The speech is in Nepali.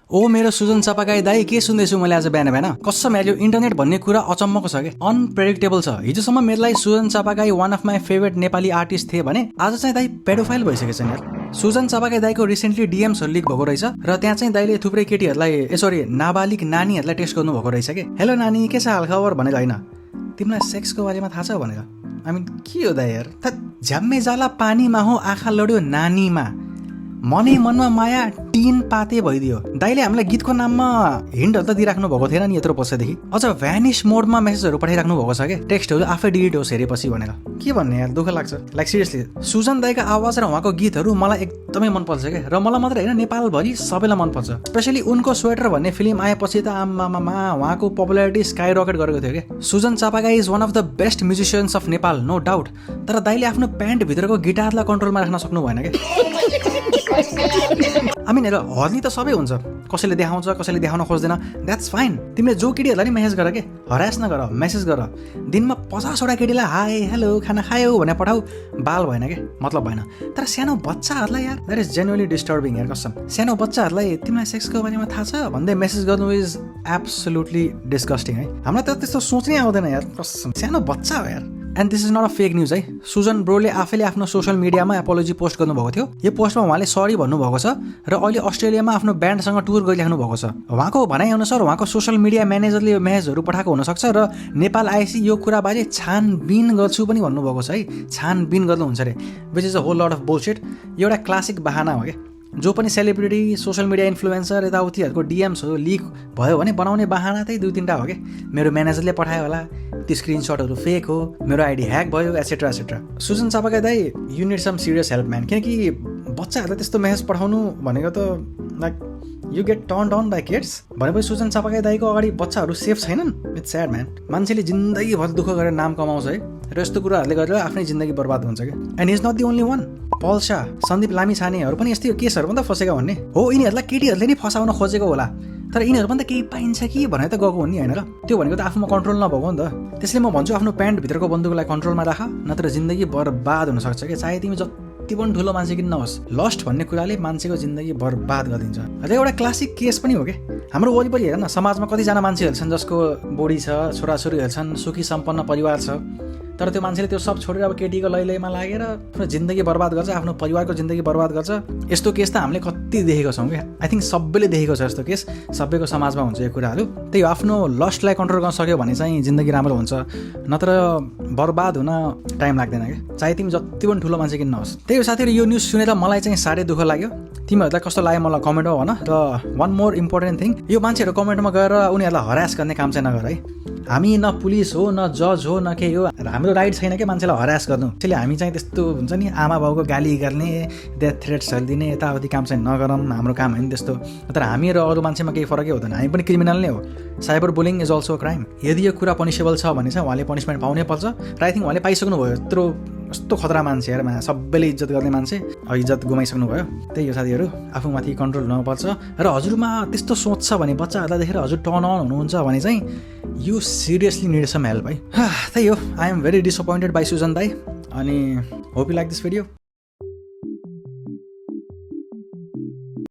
ओ मेरो सुजन चापागाई दाई के सुन्दैछु मैले आज बिहान बिहान कसम यार यो इन्टरनेट भन्ने कुरा अचम्मको छ के अनप्रेडिक्टेबल छ। हिजोसम्म मेरो लागि Sujan Chapagai one of my favourite Nepali artist थिए भने आज चाहिँ दाई पेडोफाइल भइसकेछ यार। सुजन चापागाई दाईको रिसेन्टली डिएम्सहरू लिक भएको रहेछ र त्यहाँ चाहिँ दाईले थुप्रै केटीहरूलाई सरी नाबालिग नानीहरूलाई टेस्ट गर्नु भएको रहेछ के। हेलो नानी के छ हालखबर भनेर होइन, तिमीलाई सेक्सको बारेमा थाहा छ भनेर। आई मिन के हो दाई यार, झ्याम्मे जाला पानीमा हो आँखा लड्यो नानीमा, मनै मनमा माया टिन पाते भइदियो। दाइले हामीलाई गीतको नाममा हिन्टहरू त दिइराख्नु भएको थिएन नि यत्रो वर्षदेखि। अझ भ्यानिस मोडमा मेसेजहरू पठाइराख्नु भएको छ क्या, टेक्स्टहरू आफै डिलिट होस् हेरेपछि भनेर। के भन्ने यार, दुःख लाग्छ। लाइक सिरियसली सुजन दाइको आवाज र उहाँको गीतहरू मलाई एकदमै मनपर्छ क्या, र मलाई मात्रै होइन नेपालभरि सबैलाई मनपर्छ। स्पेसली उनको स्वेटर भन्ने फिल्म आएपछि त आमामा उहाँको पपुलारिटी स्काई रकेट गरेको थियो क्या। Sujan Chapagai is one of the best musicians of Nepal, no doubt. तर दाइले आफ्नो प्यान्टभित्रको गिटारलाई कन्ट्रोलमा राख्न सक्नु भएन क्या। हामी हेर हर्नी त सबै हुन्छ, कसैले देखाउँछ कसैले देखाउन खोज्दैन, द्याट्स फाइन। तिमीले जो केटीहरूलाई नि मेसेज गर के, हरास नगर, मेसेज गर। दिनमा 50वटा केटीलाई हाई हेलो खाना खायो भने पठाऊ, बाल भएन क्या, मतलब भएन। तर सानो बच्चाहरूलाई यार द्याट इज जेन्युइनली डिस्टर्बिङ यार कसम। सानो बच्चाहरूलाई तिमीलाई सेक्सको बारेमा थाहा छ भन्दै मेसेज गर्नु इज एब्सोल्युटली डिस्गस्टिङ है। हामीलाई त त्यस्तो सोच्नै आउँदैन यार कसम, सानो बच्चा हो यार। And this is not a fake news है। सुजन ब्रोले आफैले आफ्नो सोसियल मिडियामा एपोलोजी पोस्ट गर्नुभएको थियो। यो पोस्टमा उहाँले सरी भन्नुभएको छ र अहिले अस्ट्रेलियामा आफ्नो ब्यान्डसँग टुर गरिराख्नु भएको छ। उहाँको भनाइअनुसार उहाँको सोसियल मिडिया म्यानेजरले यो मेसेजहरू पठाएको हुनसक्छ र नेपाल आएपछि यो कुराबारे छानबिन गर्छु पनि भन्नुभएको छ है। छानबिन गर्नुहुन्छ अरे, which is a whole lot of bullshit. एउटा क्लासिक बहाना हो क्या। जो पनि सेलिब्रिटी सोसियल मिडिया इन्फ्लुएन्सर यताउतिहरूको डिएम्सहरू लिक भयो भने बनाउने बहाना चाहिँ 2-3टा हो क्या। मेरो म्यानेजरले पठायो होला, त्यो स्क्रिनसटहरू फेक हो, मेरो आइडी ह्याक भयो, एसेट्रा एसेट्रा। सुजन चापागाई दाई you need some serious help man. किनकि बच्चाहरूलाई त्यस्तो मेसेज पठाउनु भनेको त like you get turn down by kids भनेपछि सुजन चापागाई दाईको अगाडि बच्चाहरू सेफ छैनन्। It's sad man. मान्छेले जिन्दगीभर दुःख गरेर नाम कमाउँछ है, र यस्तो कुराहरूले गरेर आफ्नै जिन्दगी बर्बाद हुन्छ क्या। And is not the only one. Paul Shah, Sandeep लामिछानेहरू पनि यस्तै केसहरूमा त फसेका भन्ने हो। यिनीहरूलाई केटीहरूले नै फसाउन खोजेको होला, तर यिनीहरू पनि त केही पाइन्छ कि भनेर त गएको हो नि होइन र। त्यो भनेको त आफूमा कन्ट्रोल नभएको हो नि त। त्यसले म भन्छु आफ्नो प्यान्टभित्रको बन्दुकलाई कन्ट्रोलमा राख, नत्र जिन्दगी बर्बाद हुनसक्छ क्या। चाहे तिमी जति पनि ठुलो मान्छे किन नहोस्, लस्ट भन्ने कुराले मान्छेको जिन्दगी बर्बाद गरिदिन्छ। र एउटा क्लासिक केस पनि हो क्या। हाम्रो वरिपरि हेर न, समाजमा कतिजना मान्छेहरू छन् जसको बुढी छ, छोराछोरीहरू छन्, सुखी सम्पन्न परिवार छ, तर त्यो मान्छेले त्यो सब छोडेर अब केटीको लैलैमा लागेर आफ्नो जिन्दगी बर्बाद गर्छ, आफ्नो परिवारको जिन्दगी बर्बाद गर्छ। यस्तो केस त हामीले कति देखेको छौँ क्या। आई थिङ्क सबैले देखेको छ यस्तो केस, सबैको समाजमा हुन्छ यो कुराहरू। त्यही हो, आफ्नो लस्टलाई कन्ट्रोल गर्न सक्यो भने चाहिँ जिन्दगी राम्रो हुन्छ, नत्र बर्बाद हुन टाइम लाग्दैन क्या। चाहे तिमी जति पनि ठुलो मान्छे किन नहोस्। त्यही हो साथीहरू, यो न्युज सुनेर मलाई चाहिँ साह्रै दुःख लाग्यो। तिमीहरूलाई कस्तो लाग्यो मलाई कमेन्टमा भन। र वान मोर इम्पोर्टेन्ट थिङ, यो मान्छेहरू कमेन्टमा गएर उनीहरूलाई हरास गर्ने काम चाहिँ नगर है। हामी न पुलिस हो न जज हो न केही हो, हाम्रो राइट छैन क्या मान्छेलाई हरास गर्नु। त्यसले हामी चाहिँ त्यस्तो हुन्छ नि आमा बाउको गाली गर्ने, डेथ थ्रेट्सहरू दिने, यताउति काम चाहिँ नगरौँ, हाम्रो काम होइन त्यस्तो। तर हामी र अरू मान्छेमा केही फरकै हुँदैन, हामी पनि क्रिमिनल नै हो। Cyber bullying is also crime. यदि यो कुरा पनिसेबल छ भने चाहिँ उहाँले पनिसमेन्ट पाउनै पर्छ, र आई थिङ्क उहाँले पाइसक्नु भयो। यस्तो खतरा मान्छे यार, सबैले इज्जत गर्ने मान्छे इज्जत गुमाइसक्नु भयो। त्यही हो साथीहरू, आफूमाथि कन्ट्रोल हुनुपर्छ। र हजुरमा त्यस्तो सोच छ भने, बच्चाहरूलाई देखेर हजुर टर्न अन हुनुहुन्छ भने चाहिँ you seriously need some help है। त्यही हो, I am very disappointed by Sujan दाई। अनि hope you like this video.